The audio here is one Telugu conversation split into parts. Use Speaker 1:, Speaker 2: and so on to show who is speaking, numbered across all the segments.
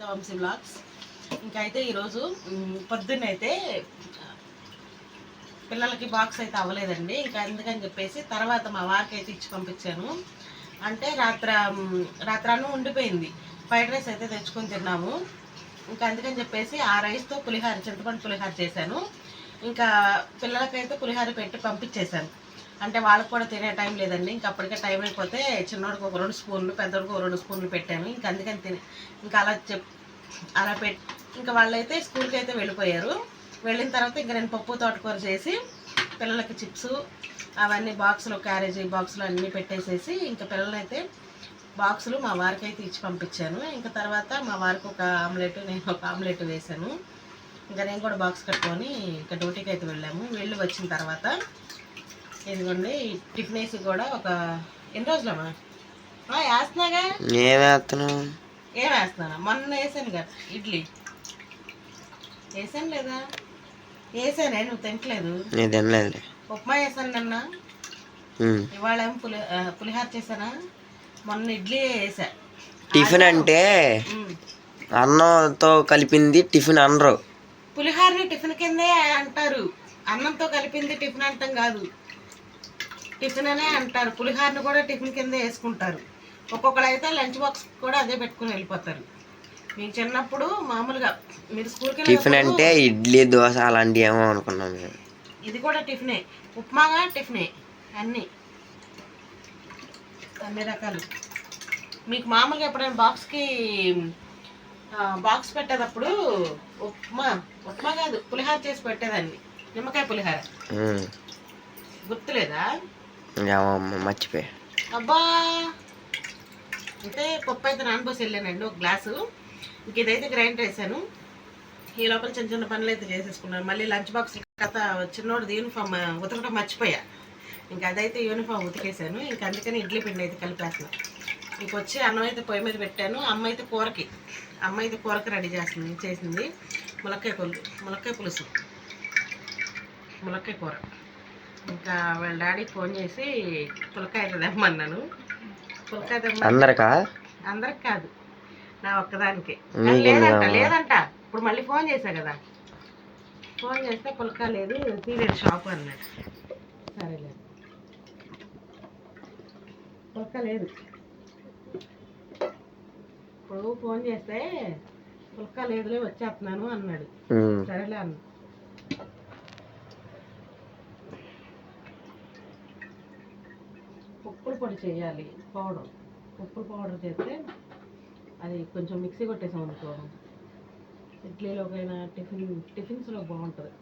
Speaker 1: వంశీ బ్లాగ్స్. ఇంకా అయితే ఈరోజు పొద్దున్నైతే పిల్లలకి బాక్స్ అయితే అవ్వలేదండి. ఇంకా అందుకని చెప్పేసి తర్వాత మా వారికి అయితే ఇచ్చి పంపించాను. అంటే రాత్రాను ఉండిపోయింది. ఫ్రైడ్ రైస్ అయితే తెచ్చుకొని తిన్నాము. ఇంకా అందుకని చెప్పేసి ఆ రైస్తో పులిహార, చింతపండు పులిహార చేశాను. ఇంకా పిల్లలకైతే పులిహార పెట్టి పంపించేశాను. అంటే వాళ్ళకి కూడా తినే టైం లేదండి. ఇంకా అప్పటికే టైం అయిపోతే చిన్నోడికి ఒక 2 స్పూన్లు, పెద్దోడికి ఒక 2 స్పూన్లు పెట్టాను. ఇంకా అందుకని ఇంకా అలా పెట్టి ఇంకా వాళ్ళైతే స్కూల్కి అయితే వెళ్ళిపోయారు. వెళ్ళిన తర్వాత ఇంకా నేను పప్పు తోటకూర చేసి పిల్లలకి చిప్స్ అవన్నీ బాక్సులు, క్యారేజీ బాక్సులు అన్నీ పెట్టేసేసి ఇంకా పిల్లలైతే బాక్సులు మా వారికి అయితే ఇచ్చి పంపించాను. ఇంకా తర్వాత మా వారికి ఒక ఆమ్లెట్, నేను ఒక ఆమ్లెట్ వేసాను. ఇంకా నేను కూడా బాక్స్ కట్టుకొని ఇంకా డ్యూటీకి అయితే వెళ్ళాము. వెళ్ళి వచ్చిన తర్వాత ఇదిగోండి టిఫిన్ వేసి కూడా ఒక ఎన్ని రోజులమ్మా వేస్తున్నాగా. ఏం వేస్తున్నాను? మొన్న వేసాను కదా ఇడ్లీ వేసాను లేదా? వేసానే, నువ్వు తింటలేదు. ఉప్మా వేసాను నిన్న. ఇవాళ ఏమో పులిహార చేశానా. మొన్న ఇడ్లీ వేసా.
Speaker 2: టిఫిన్ అంటే అన్నంతో కలిపింది టిఫిన్ అనరు.
Speaker 1: పులిహారని టిఫిన్ కిందే అంటారు. అన్నంతో కలిపింది టిఫిన్ అంటాం కాదు, టిఫిన్ అనే అంటారు. పులిహారని కూడా టిఫిన్ కిందే వేసుకుంటారు. ఒక్కొక్కరు అయితే లంచ్ బాక్స్ కూడా అదే పెట్టుకుని వెళ్ళిపోతారు. మీకు చిన్నప్పుడు మామూలుగా మీరు స్కూల్కి
Speaker 2: టిఫిన్ అంటే ఇడ్లీ, దోశ అలాంటివి ఏమో అనుకున్నాం.
Speaker 1: ఇది కూడా టిఫినే, ఉప్మాగా టిఫినే, అన్నీ రకాలు. మీకు మామూలుగా ఎప్పుడైనా బాక్స్ పెట్టేటప్పుడు ఉప్మా కాదు పులిహార చేసి పెట్టేదాన్ని. నిమ్మకాయ పులిహార గుర్తులేదా?
Speaker 2: మర్చిపోయా.
Speaker 1: అబ్బా, అంటే పప్పు అయితే నానబోసి వెళ్ళానండి ఒక గ్లాసు. ఇంక ఇదైతే గ్రైండర్ వేసాను. ఈ లోపల చిన్న చిన్న పనులు అయితే చేసేసుకున్నాను. మళ్ళీ లంచ్ బాక్స్ కథ చిన్నోడిది యూనిఫామ్ ఉతకడం మర్చిపోయా. ఇంకా అదైతే యూనిఫామ్ ఉతికేసాను. ఇంక అందుకని ఇడ్లీ పిండి అయితే కలిపేస్తున్నాను. ఇంకొచ్చి అన్నం అయితే పొయ్యి మీద పెట్టాను. అమ్మ అయితే కూరకి రెడీ చేసింది ములక్కాయ పులుసు, ములక్కాయ కూర. ఇంకా వాళ్ళ డాడీకి ఫోన్ చేసి పులకాయ అయితే తెమ్మన్నాను. పులకాయ అందరికి కాదు, నా ఒక్కదానికి. లేదంట ఇప్పుడు మళ్ళీ ఫోన్ చేశా కదా, ఫోన్ చేస్తే పులకాయ లేదు, తీలేదు షాపు అన్నాడు. సరేలేదు, పులకాయ లేదు. ఇప్పుడు ఫోన్ చేస్తే పులకాయ లేదులే వచ్చేస్తున్నాను అన్నాడు. సరేలే అన్న. ఉప్పుల పొడి చేయాలి, ఉప్పుల పౌడర్ చేస్తే అది కొంచెం మిక్సీ కొట్టేసాం అనుకో, ఇడ్లీలోకైనా టిఫిన్స్లో బాగుంటుంది.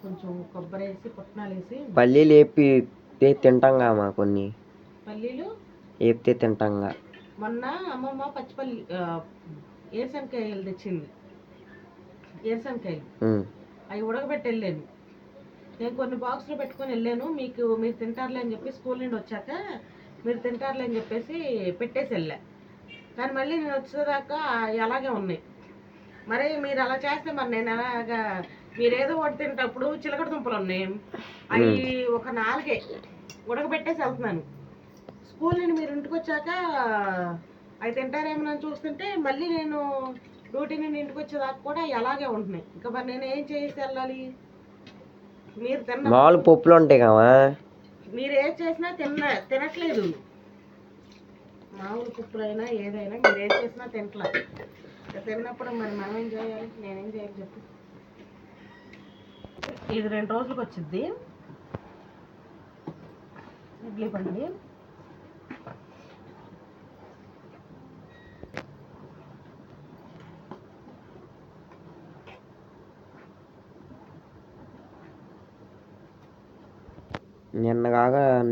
Speaker 1: కొంచెం కొబ్బరి వేసి, పుట్నాలు వేసి.
Speaker 2: పల్లీలు వేపి తింటాంగా మా కొన్ని
Speaker 1: పల్లీలు
Speaker 2: వేపితే తింటాంగా.
Speaker 1: మొన్న అమ్మమ్మ పచ్చిపల్లి ఏరుశనకాయలు తెచ్చింది. ఏరుశనకాయలు అవి ఉడకబెట్టి వెళ్ళాను. నేను కొన్ని బాక్స్లో పెట్టుకొని వెళ్ళాను. మీరు తింటారులే అని చెప్పి, స్కూల్ నుండి వచ్చాక మీరు తింటారులే అని చెప్పేసి పెట్టేసి వెళ్ళా. కానీ మళ్ళీ నేను వచ్చేదాకా అలాగే ఉన్నాయి. మరి మీరు అలా చేస్తే మరి నేను అలాగా, మీరేదో ఒకటి తింటప్పుడు చిలకడ దుంపలు ఉన్నాయి, అవి ఒక 4 ఉడకబెట్టేసి వెళ్తున్నాను. స్కూల్ నుండి మీరు ఇంటికి వచ్చాక అవి తింటారేమో అని చూస్తుంటే మళ్ళీ నేను డ్యూటీ నుండి ఇంటికి వచ్చేదాకా కూడా అలాగే ఉంటున్నాయి. ఇంకా మరి నేను ఏం చేసి వెళ్ళాలి? మీరు
Speaker 2: మామూలు పప్పులు ఉంటాయి కదా,
Speaker 1: మీరు ఏం చేసినా తినట్లేదు. మామూలు పప్పులైనా ఏదైనా మీరు ఏం చేసినా తిన్నప్పుడు మరి మనం ఏం చేయాలి? నేనేం చేయాలి చెప్పు? ఇది 2 రోజులకు వచ్చింది ఇడ్లీ బండి.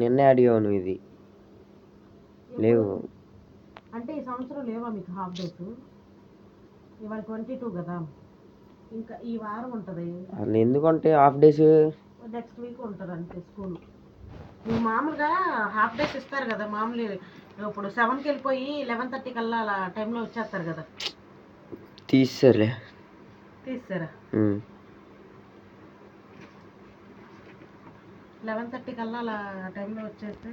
Speaker 2: నిన్నే అడిగాను, ఇది లేవు
Speaker 1: అంటే ఈ సంవత్సరం లేవా మీకు హాఫ్ డేస్? ఇవాళ 22 కదా, ఇంకా ఈ వారం ఉంటుంది.
Speaker 2: ఎందుకంటే హాఫ్ డేస్
Speaker 1: నెక్స్ట్ వీక్ ఉంటుంది అంతే స్కూల్. మీరు మామూలుగా హాఫ్ డేస్ ఇస్తారు కదా, మామూలు ఇప్పుడు 7కి వెళ్ళిపోయి 11:30 కల్లా అలా టైంలో వచ్చేస్తారు కదా.
Speaker 2: తీసారా?
Speaker 1: 11:30 కల్లా అలా టైంలో వచ్చేస్తే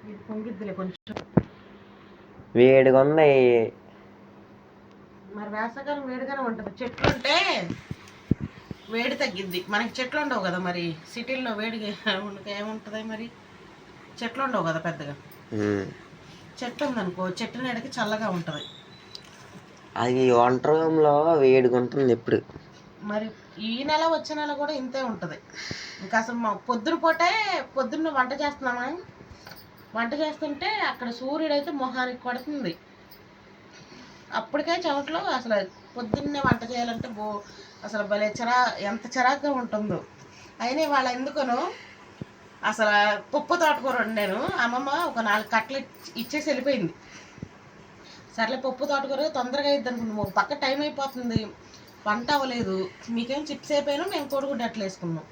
Speaker 1: ఇది పొంగిద్దిలే కొంచెం.
Speaker 2: వేడిగా ఉన్నాయి.
Speaker 1: మరి వేసవకాలం వేడిగానే ఉంటుంది. చెట్లు ఉంటే వేడి తగ్గిద్ది. మనకి చెట్లు ఉండవు కదా, మరి సిటీల్లో వేడిగా ఏముంటుంది, మరి చెట్లు ఉండవు కదా పెద్దగా. చెట్టు ఉందనుకో, చెట్టు నీడకి చల్లగా ఉంటుంది.
Speaker 2: అది వంట రూమ్లో వేడిగా ఉంటుంది ఎప్పుడు.
Speaker 1: మరి ఈ నెల వచ్చే నెల కూడా ఇంతే ఉంటుంది. ఇంకా అసలు మా పొద్దున్న వంట చేస్తున్నామా, వంట చేస్తుంటే అక్కడ సూర్యుడు అయితే మొహానికి కొడుతుంది. అప్పటికే చెమటలు. అసలు పొద్దున్నే వంట చేయాలంటే అసలు భలే ఎంత చిరాకుగా ఉంటుందో. అయినా వాళ్ళ ఎందుకనో అసలు పప్పు తోటకూర వండాను. అమ్మమ్మ ఒక 4 కట్టలు ఇచ్చేసి వెళ్ళిపోయింది. సర్లే పప్పు తోటకూర తొందరగా అయిద్ది అనుకున్నాము. ఒక పక్క టైం అయిపోతుంది, వంట అవ్వలేదు. మీకేం చిప్స్ అయిపోయినా మేము కోడిగుడ్డు అట్లా వేసుకున్నాం.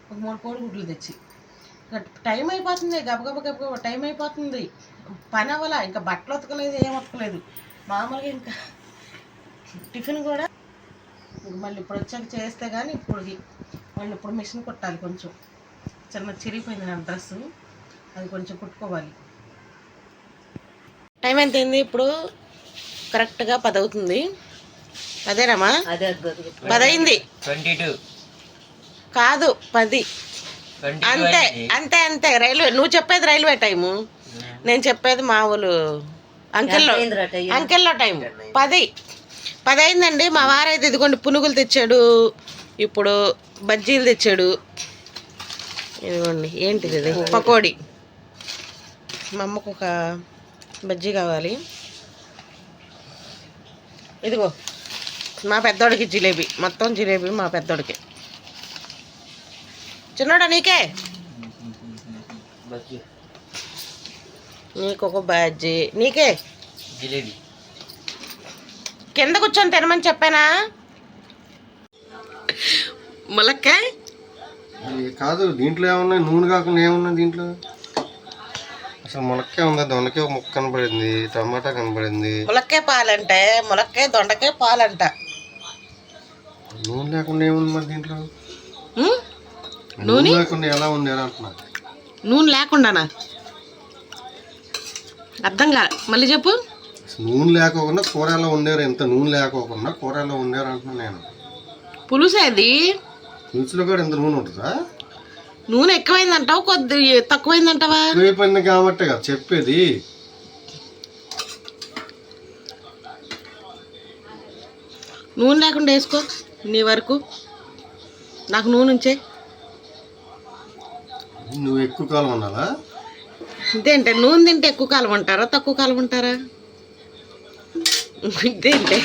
Speaker 1: ఒక 3 కోడిగుడ్లు తెచ్చి. టైం అయిపోతుంది, గబగబ టైం అయిపోతుంది. పని అవ్వాల, ఇంకా బట్టలు ఉతకలేదు, ఏం ఉతకలేదు. మామూలుగా ఇంకా టిఫిన్ కూడా మళ్ళీ ఇప్పుడు వచ్చాక చేస్తే కానీ మళ్ళీ ఇప్పుడు మిషన్ కుట్టాలి. కొంచెం చిన్న చిరిగిపోయింది నా డ్రెస్సు, అది కొంచెం కుట్టుకోవాలి. టైం ఎంత అయింది ఇప్పుడు? కరెక్ట్గా 10 అవుతుంది. అదేనమ్మా, 10 అయింది.
Speaker 2: 22
Speaker 1: కాదు 10. అంతే అంతే అంతే. రైల్వే, నువ్వు చెప్పేది రైల్వే టైము, నేను చెప్పేది మామూలు అంకెల్లో టైం. 10 అయిందండి. మా వారైతే ఇదిగోండి పునుగులు తెచ్చాడు, ఇప్పుడు బజ్జీలు తెచ్చాడు. ఇదిగోండి, ఏంటిది ఇది? పకోడీ. మా అమ్మకు ఒక బజ్జీ కావాలి. ఇదిగో మా పెద్దోడికి జిలేబీ, మొత్తం జిలేబీ మా పెద్దోడికి. చిన్నోడా నీకే? నీకు ఒక బజ్జీ, నీకే
Speaker 2: జిలేబీ.
Speaker 1: కింద కూర్చొని తినమని చెప్పానా? ములక్కాయ
Speaker 3: కాదు, దీంట్లో ఏమున్నాయి? నూనె కాకుండా ఏమున్నాయి దీంట్లో? అసలు ములక్కాయ ఉందా? దొండకాయ ఒక ముక్క కనపడింది, టమాటా కనపడింది.
Speaker 1: ములక్కాయ పాలంటే ములక్కాయ, దొండకాయ పాలంట.
Speaker 3: నూనె లేకుండా ఏముంది మరి దీంట్లో?
Speaker 1: నూనె
Speaker 3: లేకుండా ఎలా ఉంది అని అంటున్నా.
Speaker 1: నూనె లేకుండానా? అర్థం కాదు, మళ్ళీ చెప్పు.
Speaker 3: నూనె లేకోకుండా కూర ఎలా ఉండేవారు? ఎంత నూనె లేకోకుండా కూర ఎలా ఉండేవారు అంటున్నా నేను.
Speaker 1: పులుసేది
Speaker 3: పులుసులో కూడా ఎంత నూనె ఉంటుందా?
Speaker 1: నూనె ఎక్కువైందంటావు, కొద్ది తక్కువైందంటావా?
Speaker 3: ఎక్కువైపోయింది కాబట్టి కదా చెప్పేది.
Speaker 1: నూనె లేకుండా వేసుకో నీ వరకు, నాకు నూనె ఉంచే.
Speaker 3: నువ్వు ఎక్కువ కాలం ఉండాలా?
Speaker 1: ఇదేంటే నూనె తింటే ఎక్కువ కాలం ఉంటారా, తక్కువ కాలం ఉంటారా? ఇదేంటే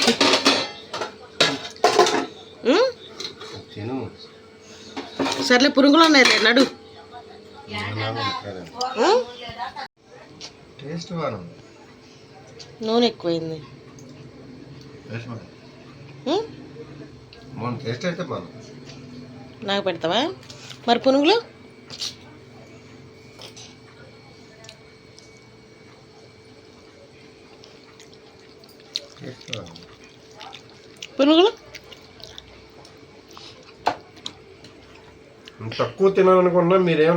Speaker 3: తిను.
Speaker 1: సర్లే, పురుగులు ఉన్నాయి, నడు.
Speaker 3: టేస్ట్ బాగా
Speaker 1: నూనె ఎక్కువైంది.
Speaker 3: టేస్ట్ అయితే బాగా.
Speaker 1: నాకు పెడతావా మరి పునుగులు? పునుగులు
Speaker 3: తక్కువ తినాలనుకున్నా మీరేమన్నా